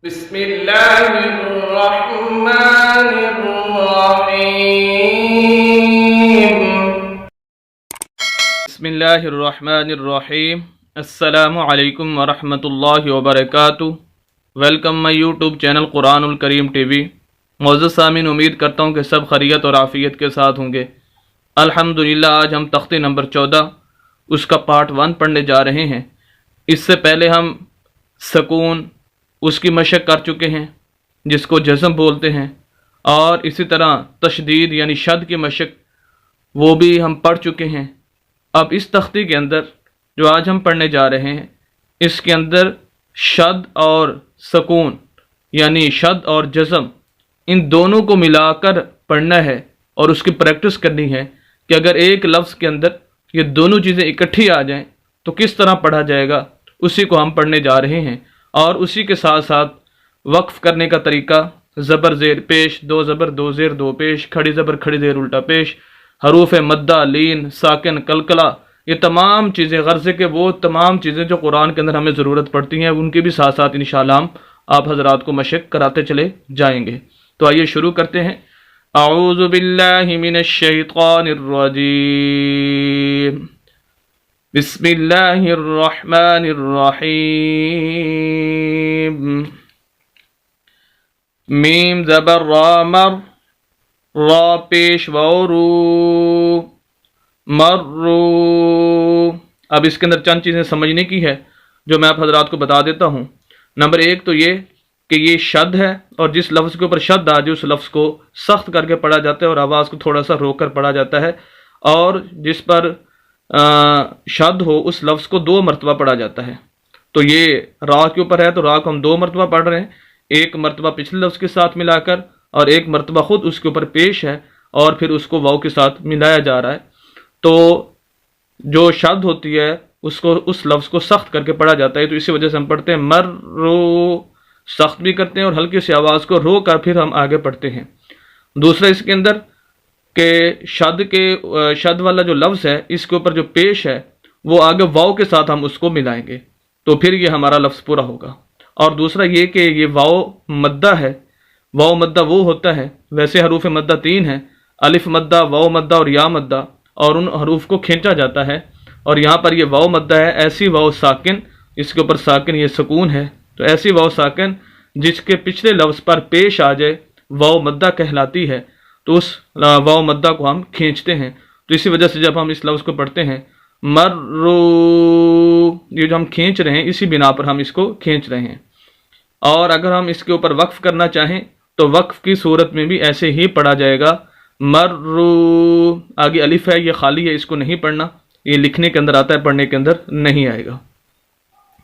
بسم اللہ الرحمن الرحیم بسم اللہ الرحمن الرحیم السلام علیکم ورحمۃ اللہ وبرکاتہ۔ ویلکم مائی یوٹیوب چینل قرآن الکریم ٹی وی۔ معزز سامعین، امید کرتا ہوں کہ سب خیریت اور عافیت کے ساتھ ہوں گے۔ الحمدللہ آج ہم تختے نمبر 14 اس کا پارٹ 1 پڑھنے جا رہے ہیں۔ اس سے پہلے ہم سکون اس کی مشق کر چکے ہیں جس کو جزم بولتے ہیں، اور اسی طرح تشدید یعنی شد کی مشق وہ بھی ہم پڑھ چکے ہیں۔ اب اس تختی کے اندر جو آج ہم پڑھنے جا رہے ہیں، اس کے اندر شد اور سکون یعنی شد اور جزم ان دونوں کو ملا کر پڑھنا ہے، اور اس کی پریکٹس کرنی ہے کہ اگر ایک لفظ کے اندر یہ دونوں چیزیں اکٹھی آ جائیں تو کس طرح پڑھا جائے گا، اسی کو ہم پڑھنے جا رہے ہیں۔ اور اسی کے ساتھ ساتھ وقف کرنے کا طریقہ: زبر زیر پیش، دو زبر دو زیر دو پیش، کھڑی زبر کھڑی زیر الٹا پیش، حروف مدہ، لین، ساکن، قلقلہ، یہ تمام چیزیں غرضے کے وہ تمام چیزیں جو قرآن کے اندر ہمیں ضرورت پڑتی ہیں، ان کی بھی ساتھ ساتھ انشاءاللہ ہم آپ حضرات کو مشق کراتے چلے جائیں گے۔ تو آئیے شروع کرتے ہیں۔ اعوذ باللہ من الشیطان الرجیم، بسم اللہ الرحمن الرحیم۔ میم زبر را مر، را پیش وورو، مرو۔ اب اس کے اندر چند چیزیں سمجھنے کی ہے جو میں آپ حضرات کو بتا دیتا ہوں۔ نمبر 1 تو یہ کہ یہ شد ہے، اور جس لفظ کے اوپر شد آ جائے اس لفظ کو سخت کر کے پڑھا جاتا ہے اور آواز کو تھوڑا سا روک کر پڑھا جاتا ہے، اور جس پر شد ہو اس لفظ کو 2 مرتبہ پڑھا جاتا ہے۔ تو یہ را کے اوپر ہے تو را کو ہم 2 مرتبہ پڑھ رہے ہیں، ایک مرتبہ پچھلے لفظ کے ساتھ ملا کر، اور ایک مرتبہ خود اس کے اوپر پیش ہے اور پھر اس کو واو کے ساتھ ملایا جا رہا ہے۔ تو جو شد ہوتی ہے اس کو اس لفظ کو سخت کر کے پڑھا جاتا ہے، تو اسی وجہ سے ہم پڑھتے ہیں مرو، سخت بھی کرتے ہیں اور ہلکی سی آواز کو رو کر پھر ہم آگے پڑھتے ہیں۔ دوسرا اس کے اندر کہ شد والا جو لفظ ہے اس کے اوپر جو پیش ہے وہ آگے واو کے ساتھ ہم اس کو ملائیں گے، تو پھر یہ ہمارا لفظ پورا ہوگا۔ اور دوسرا یہ کہ یہ واو مدہ ہے، واو مدہ وہ ہوتا ہے، ویسے حروف مدہ 3 ہیں، الف مدہ، واو مدہ اور یا مدہ، اور ان حروف کو کھینچا جاتا ہے، اور یہاں پر یہ واو مدہ ہے، ایسی واو ساکن، اس کے اوپر ساکن یہ سکون ہے، تو ایسی واو ساکن جس کے پچھلے لفظ پر پیش آ جائے واو مدہ کہلاتی ہے، تو اس واو مدہ کو ہم کھینچتے ہیں۔ تو اسی وجہ سے جب ہم اس لفظ کو پڑھتے ہیں مرو، یہ جو ہم کھینچ رہے ہیں اسی بنا پر ہم اس کو کھینچ رہے ہیں۔ اور اگر ہم اس کے اوپر وقف کرنا چاہیں تو وقف کی صورت میں بھی ایسے ہی پڑھا جائے گا مرو۔ آگے الف ہے، یہ خالی ہے، اس کو نہیں پڑھنا، یہ لکھنے کے اندر آتا ہے، پڑھنے کے اندر نہیں آئے گا۔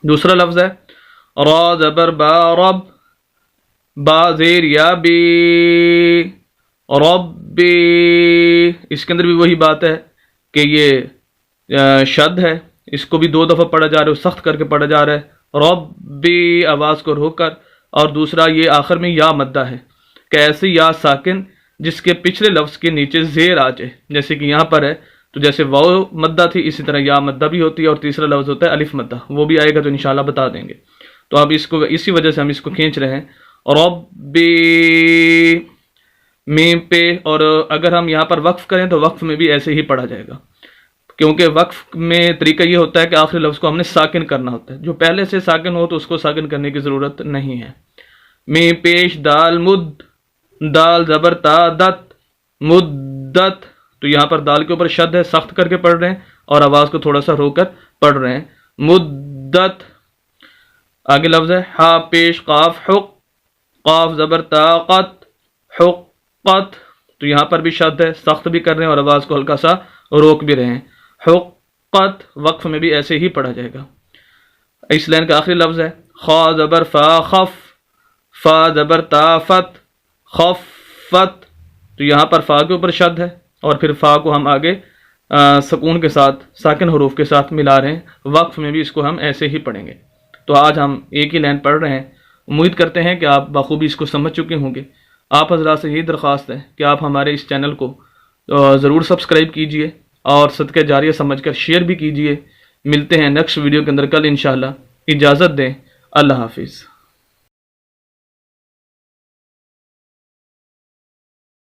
دوسرا لفظ ہے را زبر با رب، با زیر یا بی، ربی۔ اس کے اندر بھی وہی بات ہے کہ یہ شد ہے، اس کو بھی 2 دفعہ پڑھا جا رہا ہے، سخت کر کے پڑھا جا رہا ہے ربی، آواز کو روک کر۔ اور دوسرا یہ آخر میں یا مدہ ہے کہ ایسی یا ساکن جس کے پچھلے لفظ کے نیچے زیر آ جائے، جیسے کہ یہاں پر ہے، تو جیسے واو مدہ تھی اسی طرح یا مدہ بھی ہوتی ہے، اور تیسرا لفظ ہوتا ہے الف مدہ، وہ بھی آئے گا تو انشاءاللہ بتا دیں گے۔ تو اب اس کو اسی وجہ سے ہم اس کو کھینچ رہے ہیں ربی میم پہ۔ اور اگر ہم یہاں پر وقف کریں تو وقف میں بھی ایسے ہی پڑھا جائے گا، کیونکہ وقف میں طریقہ یہ ہوتا ہے کہ آخری لفظ کو ہم نے ساکن کرنا ہوتا ہے، جو پہلے سے ساکن ہو تو اس کو ساکن کرنے کی ضرورت نہیں ہے۔ میم پیش دال مد، دال زبر تا دت، مدت، تو یہاں پر دال کے اوپر شد ہے، سخت کر کے پڑھ رہے ہیں اور آواز کو تھوڑا سا رو کر پڑھ رہے ہیں مدت۔ آگے لفظ ہے ہا پیش قاف حق، قاف زبر طاقت، حقت، تو یہاں پر بھی شد ہے، سخت بھی کر رہے ہیں اور آواز کو ہلکا سا روک بھی رہے ہیں حقت۔ وقف میں بھی ایسے ہی پڑھا جائے گا۔ اس لائن کا آخری لفظ ہے خا زبر فا خف، فا زبر طافت، خفت، تو یہاں پر فا کے اوپر شد ہے اور پھر فا کو ہم آگے سکون کے ساتھ ساکن حروف کے ساتھ ملا رہے ہیں، وقف میں بھی اس کو ہم ایسے ہی پڑھیں گے۔ تو آج ہم ایک ہی لائن پڑھ رہے ہیں، امید کرتے ہیں کہ آپ بخوبی اس کو سمجھ چکے ہوں گے۔ آپ حضرات سے یہی درخواست ہے کہ آپ ہمارے اس چینل کو ضرور سبسکرائب کیجئے اور صدقہ جاریہ سمجھ کر شیئر بھی کیجئے۔ ملتے ہیں نیکسٹ ویڈیو کے اندر کل انشاءاللہ۔ اجازت دیں، اللہ حافظ۔